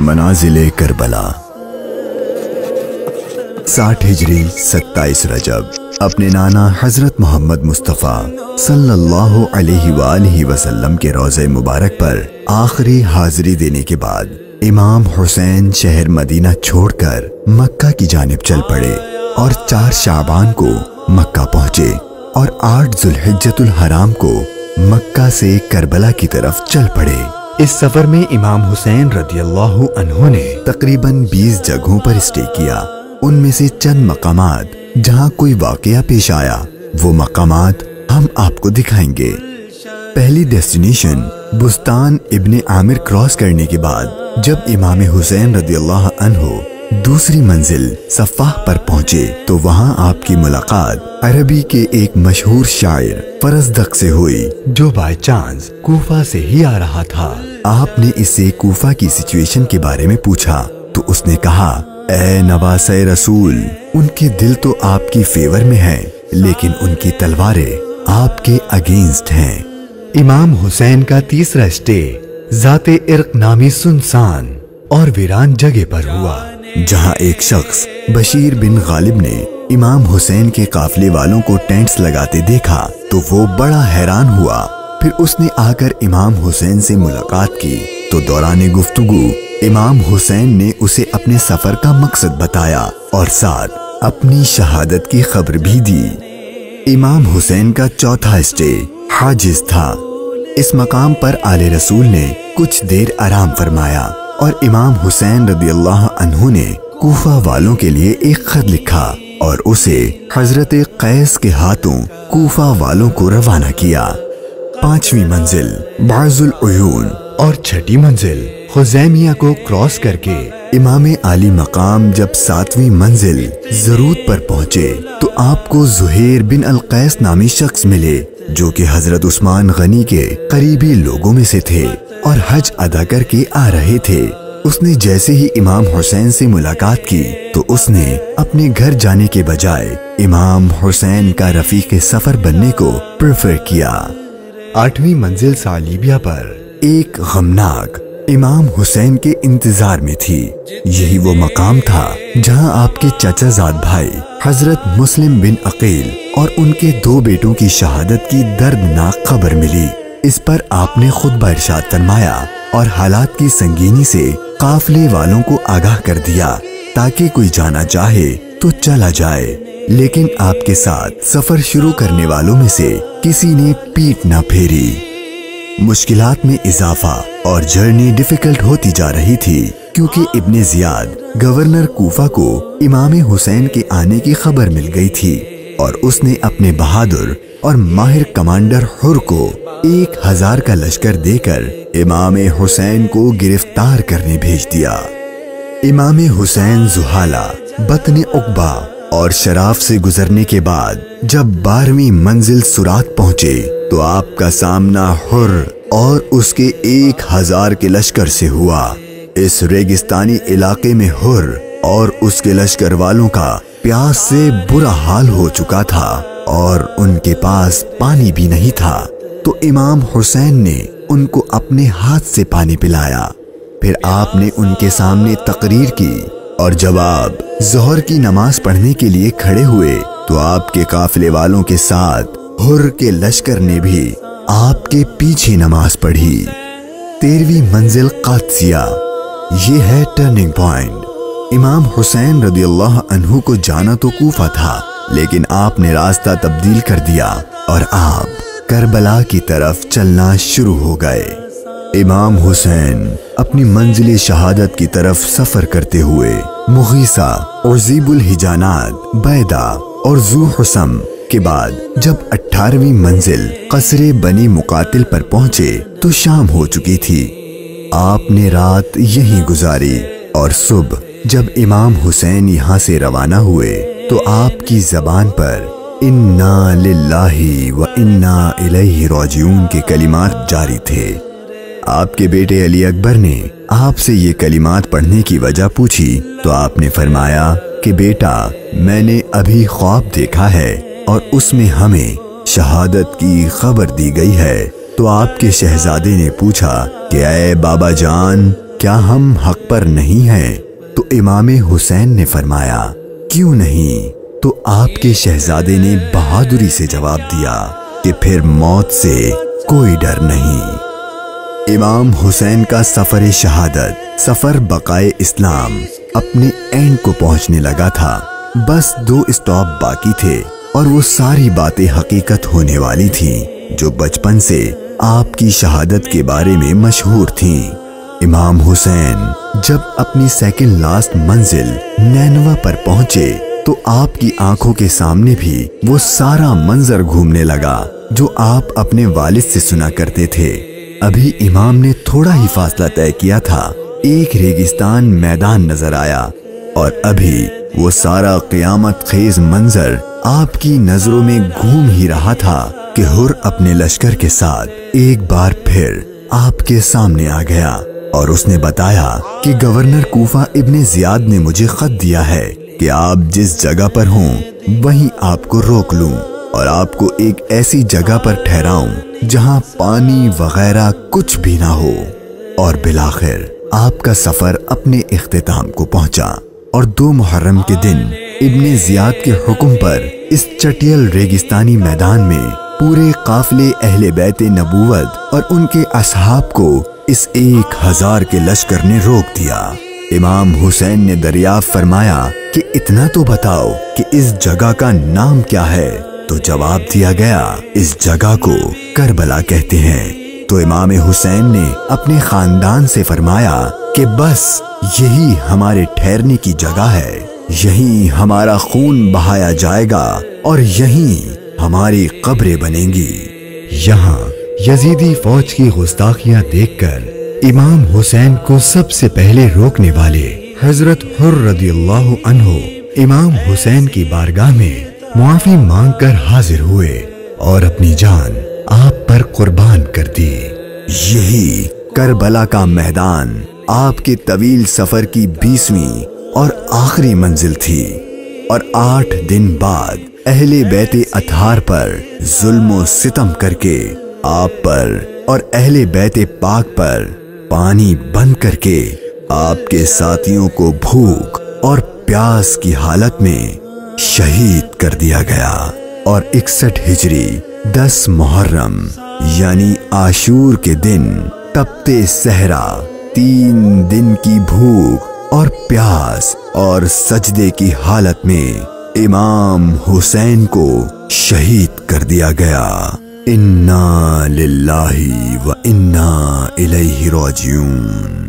मनाजिले Karbala 60 हिजरी 27 रजब अपने नाना हजरत मोहम्मद मुस्तफ़ा सल्लल्लाहु अलैहि वसल्लम के रोज़े मुबारक पर आखिरी हाजिरी देने के बाद इमाम हुसैन शहर मदीना छोड़कर मक्का की जानिब चल पड़े और 4 शाबान को मक्का पहुंचे और 8 जुल्हिज्जतुल हराम को मक्का से करबला की तरफ चल पड़े। इस सफर में इमाम हुसैन रदियल्लाहु अन्हु ने तकरीबन 20 जगहों पर स्टे किया। उनमें से चंद मकामात जहां कोई वाकया पेश आया वो मकामात हम आपको दिखाएंगे। पहली डेस्टिनेशन बुस्तान इब्ने आमिर क्रॉस करने के बाद जब इमाम हुसैन रदियल्लाहु अन्हु दूसरी मंजिल सफ़ाह पर पहुंचे तो वहां आपकी मुलाकात अरबी के एक मशहूर शायर फरजदक से हुई जो बाय चांस कूफा से ही आ रहा था। आपने इससे कूफा की सिचुएशन के बारे में पूछा तो उसने कहा, ए नवासे रसूल, उनके दिल तो आपकी फेवर में है लेकिन उनकी तलवारें आपके अगेंस्ट हैं। इमाम हुसैन का तीसरा स्टे जाते इर्क नामी सुनसान और वीरान जगह पर हुआ जहां एक शख्स बशीर बिन गालिब ने इमाम हुसैन के काफले वालों को टेंट्स लगाते देखा तो वो बड़ा हैरान हुआ। फिर उसने आकर इमाम हुसैन से मुलाकात की तो दौरान गुफ्तगू इमाम हुसैन ने उसे अपने सफर का मकसद बताया और साथ अपनी शहादत की खबर भी दी। इमाम हुसैन का चौथा स्टे हाजिज था। इस मकाम पर आले रसूल ने कुछ देर आराम फरमाया और इमाम हुसैन रदियल्लाहु अन्हु ने कूफा वालों के लिए एक खत लिखा और उसे हजरत कैस के हाथों कूफा वालों को रवाना किया। 5वीं मंजिल बाजुल उयून और 6ठी मंजिल खुजैमिया को क्रॉस करके इमाम आली मकाम जब 7वीं मंजिल जरूत पर पहुंचे तो आपको जुहैर बिन अल कैस नामी शख्स मिले जो कि हजरत उस्मान गनी के करीबी लोगों में से थे और हज अदा करके आ रहे थे। उसने जैसे ही इमाम हुसैन से मुलाकात की तो उसने अपने घर जाने के बजाय इमाम हुसैन का रफीक सफर बनने को प्रेफर किया। 8वीं मंजिल सालिबिया पर एक गमनाक इमाम हुसैन के इंतजार में थी। यही वो मकाम था जहां आपके चचाजाद भाई हजरत मुस्लिम बिन अकील और उनके 2 बेटों की शहादत की दर्दनाक खबर मिली। इस पर आपने खुतबा इरशाद फरमाया और हालात की संगीनी से काफले वालों को आगाह कर दिया ताकि कोई जाना चाहे तो चला जाए, लेकिन आपके साथ सफर शुरू करने वालों में से किसी ने पीठ न फेरी। मुश्किलात में इजाफा और जर्नी डिफिकल्ट होती जा रही थी क्योंकि इब्ने जियाद गवर्नर कूफा को इमाम हुसैन के आने की खबर मिल गई थी और उसने अपने बहादुर और माहिर कमांडर हुर को 1000 का लश्कर देकर इमाम हुसैन को गिरफ्तार करने भेज दिया। इमाम हुसैन जुहाला, बतने उकबा और शराफ से गुजरने के बाद जब 12वीं मंजिल सुरात पहुंचे तो आपका सामना हुर और उसके 1000 के लश्कर से हुआ। इस रेगिस्तानी इलाके में हुर और उसके लश्कर वालों का प्यास से बुरा हाल हो चुका था और उनके पास पानी भी नहीं था तो इमाम हुसैन ने उनको अपने हाथ से पानी पिलाया। फिर आपने उनके सामने तकरीर की और जब आप ज़ोहर की नमाज पढ़ने के लिए खड़े हुए तो आपके काफिले वालों के साथ हुर के लश्कर ने भी आपके पीछे नमाज पढ़ी। 13वीं मंजिल कादसिया, ये है टर्निंग पॉइंट। इमाम हुसैन रदियल्लाहु अन्हु को जाना तो कूफा था लेकिन आपने रास्ता तब्दील कर दिया और आप करबला की तरफ चलना शुरू हो गए। इमाम हुसैन अपनी मंजिल शहादत की तरफ सफर करते हुए मुगीसा और ज़ीबुल हिजानात, बैदा और ज़ू हुसम के बाद जब 18वीं मंजिल कसरे बनी मुकातिल पर पहुंचे तो शाम हो चुकी थी। आपने रात यहीं गुजारी और सुबह जब इमाम हुसैन यहाँ से रवाना हुए तो आपकी जबान पर इन्ना लिल्लाही व इन्ना इलैहि राजिऊन के कलिमात जारी थे। आपके बेटे अली अकबर ने आपसे ये कलिमात पढ़ने की वजह पूछी तो आपने फरमाया कि बेटा, मैंने अभी ख्वाब देखा है और उसमें हमें शहादत की खबर दी गई है। तो आपके शहजादे ने पूछा कि ऐ बाबा जान, کیا ہم حق پر نہیں ہیں؟ تو امام حسین نے فرمایا کیوں نہیں؟ تو آپ کے شہزادے نے بہادری سے جواب دیا کہ پھر موت سے کوئی ڈر نہیں۔ امام حسین کا سفر شہادت، سفر بقائے اسلام اپنے اینڈ کو پہنچنے لگا تھا۔ بس 2 اسٹاپ باقی تھے اور وہ ساری باتیں حقیقت ہونے والی تھیں جو بچپن سے آپ کی شہادت کے بارے میں مشہور تھیں۔ امام حسین جب اپنی سیکنڈ لاسٹ منزل نینوا پر پہنچے تو آپ کی آنکھوں کے سامنے بھی وہ سارا منظر گھومنے لگا جو آپ اپنے والد سے سنا کرتے تھے۔ ابھی امام نے تھوڑا ہی فاصلہ طے کیا تھا، ایک ریگستان میدان نظر آیا اور ابھی وہ سارا قیامت خیز منظر آپ کی نظروں میں گھوم ہی رہا تھا کہ ہر اپنے لشکر کے ساتھ ایک بار پھر آپ کے سامنے آ گیا اور اس نے بتایا کہ گورنر کوفہ ابن زیاد نے مجھے خط دیا ہے کہ آپ جس جگہ پر ہوں وہیں آپ کو روک لوں اور آپ کو ایک ایسی جگہ پر ٹھہراؤں جہاں پانی وغیرہ کچھ بھی نہ ہو۔ اور بالآخر آپ کا سفر اپنے اختتام کو پہنچا اور 2 محرم کے دن ابن زیاد کے حکم پر اس چٹیل ریگستانی میدان میں پورے قافلے اہل بیت نبوت اور ان کے اصحاب کو اس 1000 کے لشکر نے روک دیا۔ امام حسین نے دریافت فرمایا کہ اتنا تو بتاؤ کہ اس جگہ کا نام کیا ہے؟ تو جواب دیا گیا اس جگہ کو کربلا کہتے ہیں۔ تو امام حسین نے اپنے خاندان سے فرمایا کہ بس یہی ہمارے ٹھہرنے کی جگہ ہے، یہیں ہمارا خون بہایا جائے گا اور یہیں ہماری قبریں بنیں گی۔ یہاں یزیدی فوج کی گستاخیاں دیکھ کر امام حسین کو سب سے پہلے روکنے والے حضرت حر رضی اللہ عنہ امام حسین کی بارگاہ میں معافی مانگ کر حاضر ہوئے اور اپنی جان آپ پر قربان کر دی۔ یہی کربلا کا میدان آپ کے طویل سفر کی 20ویں اور آخری منزل تھی، اور 8 دن بعد اہل بیت اطہار پر ظلم و ستم کر کے آپ پر اور اہل بیت پاک پر پانی بند کر کے آپ کے ساتھیوں کو بھوک اور پیاس کی حالت میں شہید کر دیا گیا۔ اور 61 ہجری 10 محرم یعنی عاشور کے دن تپتے صحرا 3 دن کی بھوک اور پیاس اور سجدے کی حالت میں امام حسین کو شہید کر دیا گیا۔ انا للہ و انا الیہ راجعون۔